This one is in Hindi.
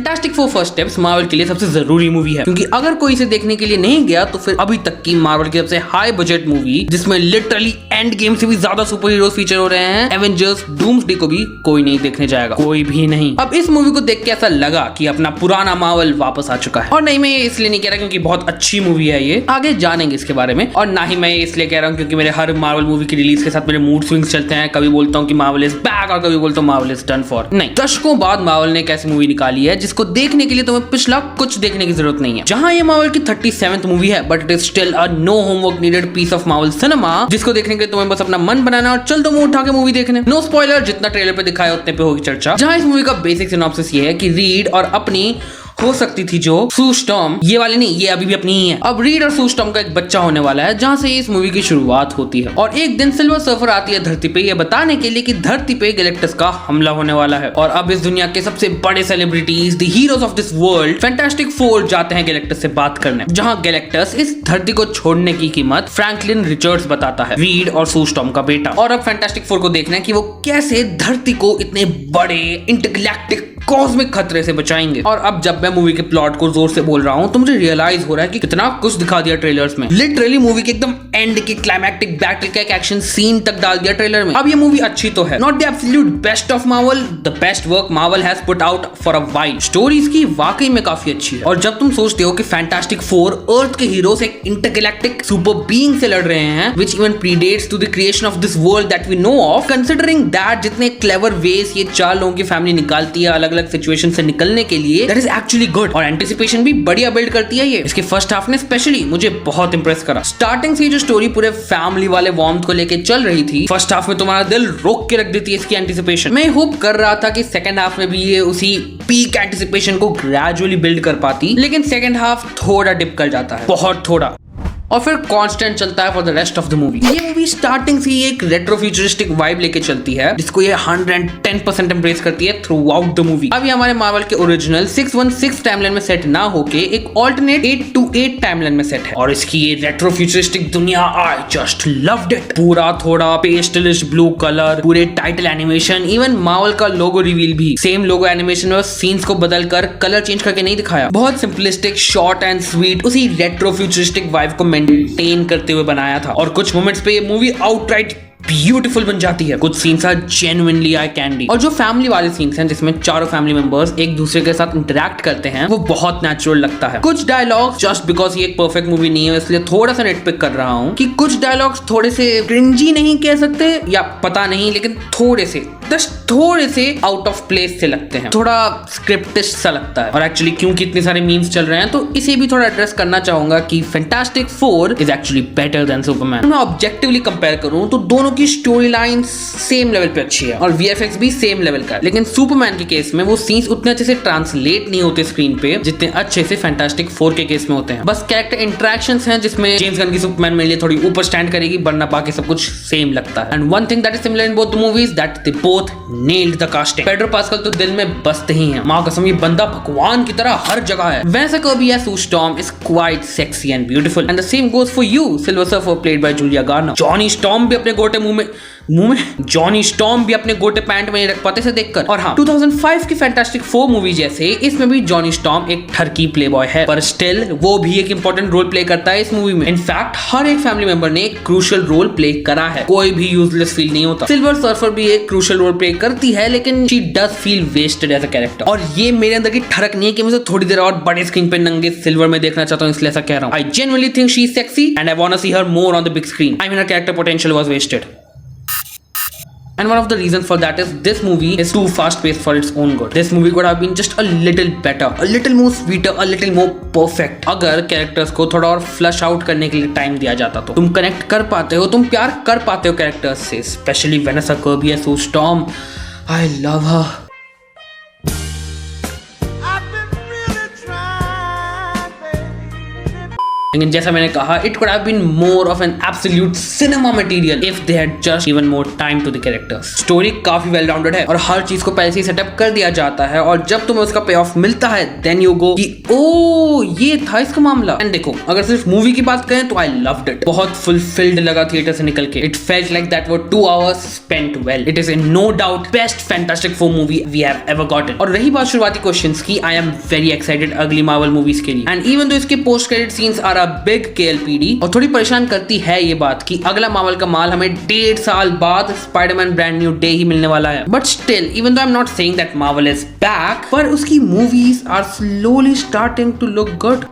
Fantastic four first steps Marvel के लिए सबसे जरूरी मूवी है, क्योंकि अगर कोई इसे देखने के लिए नहीं गया तो फिर अभी तक की मार्वल की सबसे हाई बजट मूवी, जिसमें लिटरली एंड गेम से भी ज्यादा सुपर हीरो फीचर हो रहे हैं, एवेंजर्स डूम्सडे को भी कोई नहीं देखने जाएगा, कोई भी नहीं। अब इस मूवी को देख के ऐसा लगा कि अपना पुराना मार्वल वापस आ चुका है। और नहीं, मैं ये इसलिए नहीं कह रहा क्योंकि बहुत अच्छी मूवी है ये, आगे जानेंगे इसके बारे में। और ना ही मैं ये इसलिए कह रहा हूँ क्योंकि मेरे हर मार्वल मूवी की रिलीज के साथ मेरे मूड स्विंग्स चलते हैं, कभी बोलता हूँ कि मार्वल इज बैक और कभी बोलता हूँ मार्वल इज डन फॉर। नहीं, दशकों बाद मार्वल ने एक ऐसी मूवी निकाली है जिसको देखने के लिए तुम्हें पिछला कुछ देखने की जरूरत नहीं है। जहां ये मार्वल की 37th मूवी है, but it is still a no homework needed piece of Marvel cinema, जिसको देखने के लिए तुम्हें बस अपना मन बनाना और चल दो मुंह उठा के मूवी देखने। नो स्पॉइलर, जितना ट्रेलर पे दिखाया उतने पे होगी चर्चा। जहां इस मूवी का बेसिक सिनॉप्सिस ये है कि रीड और अपनी हो सकती थी जो सू स्टॉर्म, ये वाली नहीं, ये अभी भी अपनी ही है। अब रीड और सू स्टॉर्म का एक बच्चा होने वाला है, जहां से इस मूवी की शुरुआत होती है। और एक दिन सिल्वर सर्फर आती है धरती पे, ये बताने के लिए कि धरती पे गैलेक्टस का हमला होने वाला है। और अब इस दुनिया के सबसे बड़े celebrities, the heroes of this world, fantastic four जाते हैं गैलेक्टस से बात करने, जहां गैलेक्टस इस धरती को छोड़ने की कीमत फ्रैंकलिन रिचर्ड्स बताता है, रीड और सू स्टॉर्म का बेटा। और अब फैंटास्टिक फोर को देखना है कि वो कैसे धरती को इतने बड़े इंटरगैलेक्टिक कॉस्मिक खतरे से बचाएंगे। और अब जब मैं मूवी के प्लॉट को जोर से बोल रहा हूं तो मुझे रियलाइज हो रहा है कि कितना कुछ दिखा दिया ट्रेलर्स में। लिटरली मूवी के एकदम एंड के क्लाइमैक्टिक बैटल का एक एक्शन सीन तक डाल दिया ट्रेलर में। अब ये मूवी अच्छी तो है, not the absolute best of Marvel, the best work Marvel has put out for a while. Story इसकी वाकई में काफी अच्छी है। और जब तुम सोचते हो कि फैंटास्टिक फोर अर्थ के हीरोज एक इंटरगैलेक्टिक सुपर बीइंग से लड़ रहे हैं, which even predates to the creation of this world that we know of, considering that जितने क्लेवर वेज ये चार लोगों की फैमिली निकालती है अलग अलग सिचुएशन से निकलने के लिए, दैट इज एक्चुअली गुड। और एंटिसिपेशन भी बढ़िया बिल्ड करती है ये। इसके फर्स्ट हाफ ने स्पेशली मुझे बहुत इंप्रेस करा। स्टार्टिंग से जो स्टोरी पूरे फैमिली वाले वार्मथ को लेके चल रही थी, फर्स्ट हाफ में तुम्हारा दिल रोक के रख देती है इसकी एंटिसिपेशन। मैं होप कर रहा था कि सेकंड हाफ में भी ये उसी पीक एंटिसिपेशन को ग्रेजुअली बिल्ड कर पाती, लेकिन सेकंड हाफ थोड़ा डिप कर जाता है, बहुत थोड़ा, और फिर कांस्टेंट चलता है for the rest of the movie. ये मूवी स्टार्टिंग से ही एक रेट्रो फ्यूचरिस्टिक वाइब लेके चलती है, जिसको ये 110% एम्ब्रेस करती है थ्रू आउट द मूवी। अब ये हमारे मार्वल के ओरिजिनल 616 टाइमलाइन में सेट ना होके एक ऑल्टरनेट 828 टाइमलाइन में सेट है। और इसकी ये रेट्रो फ्यूचरिस्टिक दुनिया, आई जस्ट लव्ड इट। पूरा थोड़ा पेस्टलिश ब्लू कलर, पूरे टाइटल एनिमेशन, इवन मार्वल का लोगो रिवील भी सेम लोगो एनिमेशन में सीन्स को बदल कर कलर चेंज करके नहीं दिखाया। बहुत सिंपलिस्टिक, शॉर्ट एंड स्वीट, उसी रेट्रो फ्यूचरिस्टिक वाइब को मेंटेन करते हुए बनाया था। और कुछ मोमेंट्स पे ये मूवी आउटराइट ब्यूटीफुल बन जाती है। कुछ scenes are genuinely eye candy. और जो फैमिली वाले सीन्स हैं जिसमें चारों फैमिली मेंबर्स एक दूसरे के साथ इंटरेक्ट करते हैं, वो बहुत नेचुरल लगता है। कुछ डायलॉग्स, जस्ट बिकॉज ये एक परफेक्ट मूवी नहीं है इसलिए थोड़ा सा नेटपिक कर रहा हूँ, कि कुछ डायलॉग्स थोड़े से क्रिंजी नहीं कह सकते या पता नहीं, लेकिन थोड़े से आउट ऑफ प्लेस से लगते हैं, थोड़ा स्क्रिप्टिश सा लगता है। और एक्चुअली क्योंकि इतने सारे मीम्स चल रहे हैं तो इसे भी थोड़ा एड्रेस करना चाहूंगा कि fantastic four is actually better than Superman. मैं ऑब्जेक्टिवली कंपेयर करूं तो दोनों की स्टोरी लाइन सेम लेवल पे अच्छी है और वीएफएक्स भी सेम लेवल का है, लेकिन सुपरमैन के केस में वो सीन्स उतने अच्छे से ट्रांसलेट नहीं होते स्क्रीन पे जितने अच्छे से फैंटास्टिक फोर के केस में होते हैं। बस कैरेक्टर इंटरेक्शंस हैं जिसमें जेम्स गन की सुपरमैन मेरे लिए थोड़ी ऊपर स्टैंड करेगी, वरना बाकी सब कुछ सेम लगता है। And one thing that is similar in both the movies, that they both nailed the casting. Pedro pascal तो दिल में बसते ही हैं, मां कसम ये बंदा भगवान की तरह हर जगह है। वैसे को भी Sue Storm is quite sexy and beautiful, and the same goes for you, Silver Surfer played by Julia Garner. Johnny Storm भी अपने गोटे मुंह में जॉनी स्टॉर्म भी अपने गोटे पैंट में नहीं रख पाते से देखकर। और हाँ, 2005 की फैंटास्टिक फोर मूवी जैसे इसमें भी जॉनी स्टॉर्म एक ठरकी प्लेबॉय है, पर स्टिल वो भी एक इंपॉर्टेंट रोल प्ले करता है इस मूवी में। इनफैक्ट हर एक फैमिली मेंबर ने एक क्रूशियल रोल प्ले करा है, कोई भी यूजलेस फील नहीं होता। सिल्वर सर्फर भी एक क्रूशियल रोल प्ले करती है, लेकिन she does feel wasted as a character. और ये मेरे अंदर की ठरक नहीं है कि मुझे थोड़ी देर और बड़े स्क्रीन पे नंगे सिल्वर में देखना चाहता हूँ, इसलिए ऐसा कह रहा हूँ। I genuinely think she is sexy and I want to see her more on the big screen. I mean her character potential was wasted. And one of the reasons for that is this movie is too fast paced for its own good. This movie could have been just a little better, a little more sweeter, a little more perfect. अगर कैरेक्टर्स को थोड़ा और फ्लश आउट करने के लिए टाइम दिया जाता तो तुम कनेक्ट कर पाते हो, तुम प्यार कर पाते हो कैरेक्टर्स से, specially Vanessa Kirby, Sue Storm. I love her. लेकिन जैसा मैंने कहा, it could have been more of an absolute cinema material if they had just given more time to the characters. Story काफी वेल राउंडेड है और हर चीज को पहले से सेटअप कर दिया जाता है, और जब तुम्हें उसका पे ऑफ मिलता है देन यू गो कि ओ ये था इसका मामला। एंड देखो, अगर सिर्फ मूवी की बात करें तो आई लव्ड इट। बहुत फुलफिल्ड लगा थिएटर से निकल के। It felt like that were 2 hours spent well. It is in no doubt best fantastic four movie we have ever gotten. और रही बात शुरुआती क्वेश्चंस की, आई एम वेरी एक्साइटेड अगली मार्वल मूवीज के लिए। एंड इवन दो इसके post credit scenes are a big KLPD, और थोड़ी परेशान करती है ये बात कि अगला मार्वल का माल हमें 1.5 साल बाद स्पाइडरमैन ब्रांड न्यू डे ही मिलने वाला है। But still, even though I am not saying that Marvel is back, पर उसकी movies are slowly starting to look good.